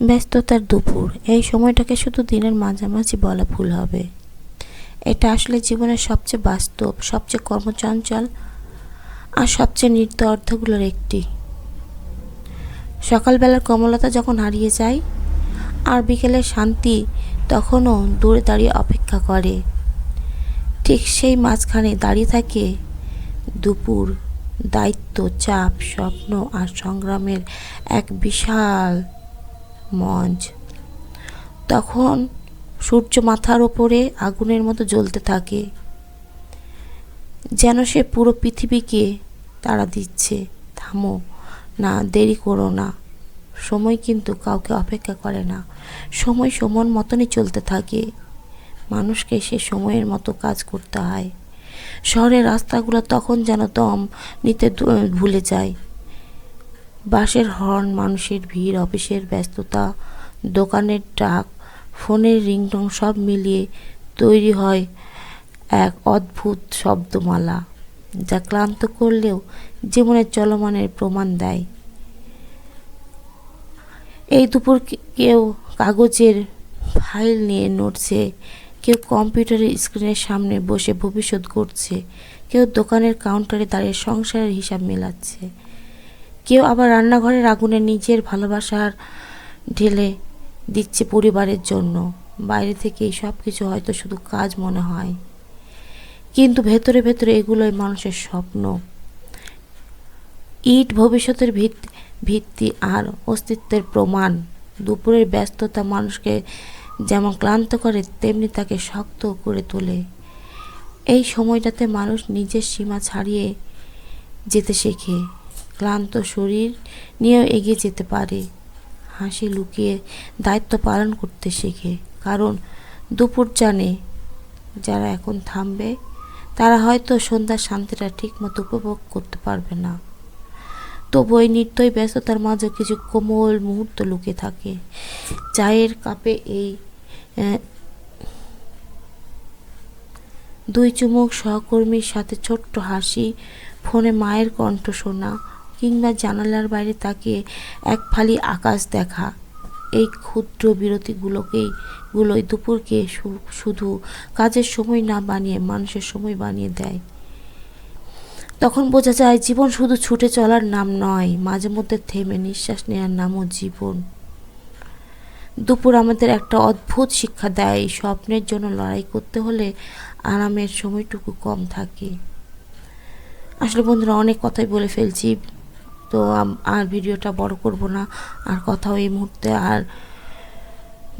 ব্যস্ততার দুপুর, এই সময়টাকে শুধু দিনের মাঝামাঝি বলা ভুল হবে। এটা আসলে জীবনের সবচেয়ে বাস্তব, সবচেয়ে কর্মচঞ্চল আর সবচেয়ে নির্দ অর্থগুলোর একটি। সকালবেলার কোমলতা যখন হারিয়ে যায় আর বিকেলের শান্তি তখনও দূরে দাঁড়িয়ে অপেক্ষা করে, ঠিক সেই মাঝখানে দাঁড়িয়ে থাকে দুপুর। দায়িত্ব, চাপ, স্বপ্ন আর সংগ্রামের এক বিশাল মঞ্চ। তখন সূর্য মাথার ওপরে আগুনের মতো জ্বলতে থাকে, যেন সে পুরো পৃথিবীকে তাড়া দিচ্ছে, থামো না, দেরি করো না। সময় কিন্তু কাউকে অপেক্ষা করে না, সময় সময়ের মতনই চলতে থাকে। মানুষকে সে সময়ের মতো কাজ করতে হয়। শহরের রাস্তাগুলো তখন যেন দম নিতে ভুলে যায়। বাসের হর্ন, মানুষের ভিড়, অফিসের ব্যস্ততা, দোকানের ডাক, ফোনের রিংটোন সব মিলিয়ে তৈরি হয় এক অদ্ভুত শব্দমালা, যা ক্লান্ত করলেও জীবনের চলমানের প্রমাণ দেয়। এই দুপুর কেউ কাগজের ফাইল নিয়ে নড়ছে, কেউ কম্পিউটারের স্ক্রিনের সামনে বসে ভবিষ্যৎ গড়ছে, কেউ দোকানের কাউন্টারে দাঁড়িয়ে সংসারের হিসাব মেলাচ্ছে, কেউ আবার রান্নাঘরের আগুনে নিজের ভালোবাসার ঢেলে দিচ্ছে পরিবারের জন্য। বাইরে থেকে এই সব কিছু হয়তো শুধু কাজ মনে হয়, কিন্তু ভেতরে ভেতরে এগুলোই মানুষের স্বপ্ন, ইট ভবিষ্যতের ভিত্তি আর অস্তিত্বের প্রমাণ। দুপুরের ব্যস্ততা মানুষকে যেমন ক্লান্ত করে, তেমনি তাকে শক্ত করে তোলে। এই সময়টাতে মানুষ নিজের সীমা ছাড়িয়ে যেতে শেখে, ক্লান্ত শরীর নিয়েও এগিয়ে যেতে পারে, হাসি লুকিয়ে দায়িত্ব পালন করতে শেখে। কারণ দুপুর জানে, যারা এখন থামবে তারা হয়তো সন্ধ্যার শান্তিটা ঠিক মতো উপভোগ করতে পারবে না। তবু এই নিত্যই ব্যস্ততার মাঝে কিছু কোমল মুহূর্ত লুকিয়ে থাকে। চায়ের কাপে এই দুই চুমুক, সহকর্মীর সাথে ছোট্ট হাসি, ফোনে মায়ের কণ্ঠ শোনা, কিংবা জানালার বাইরে তাকিয়ে এক ফালি আকাশ দেখা, এই ক্ষুদ্র বিরতিগুলোই দুপুরকে শুধু কাজের সময় না বানিয়ে মানুষের সময় বানিয়ে দেয়। তখন বোঝা যায় জীবন শুধু ছুটে চলার নাম নয়, মাঝে মধ্যে থেমে নিঃশ্বাস নেওয়ার নামও জীবন। দুপুর আমাদের একটা অদ্ভুত শিক্ষা দেয়, স্বপ্নের জন্য লড়াই করতে হলে আরামের সময়টুকু কম থাকে। আসলে বন্ধুরা, অনেক কথাই বলে ফেলছি, তো আর ভিডিওটা বড় করব না, আর কথাও এই মুহূর্তে আর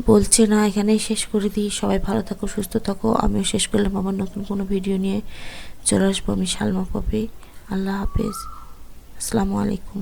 বলছে না, এখানেই শেষ করে দিই। সবাই ভালো থাকো, সুস্থ থাকো। আমিও শেষ করলাম, আবার নতুন কোনো ভিডিও নিয়ে চলে আসবো। আমি সালমা পপি। আল্লাহ হাফেজ, আসসালামু আলাইকুম।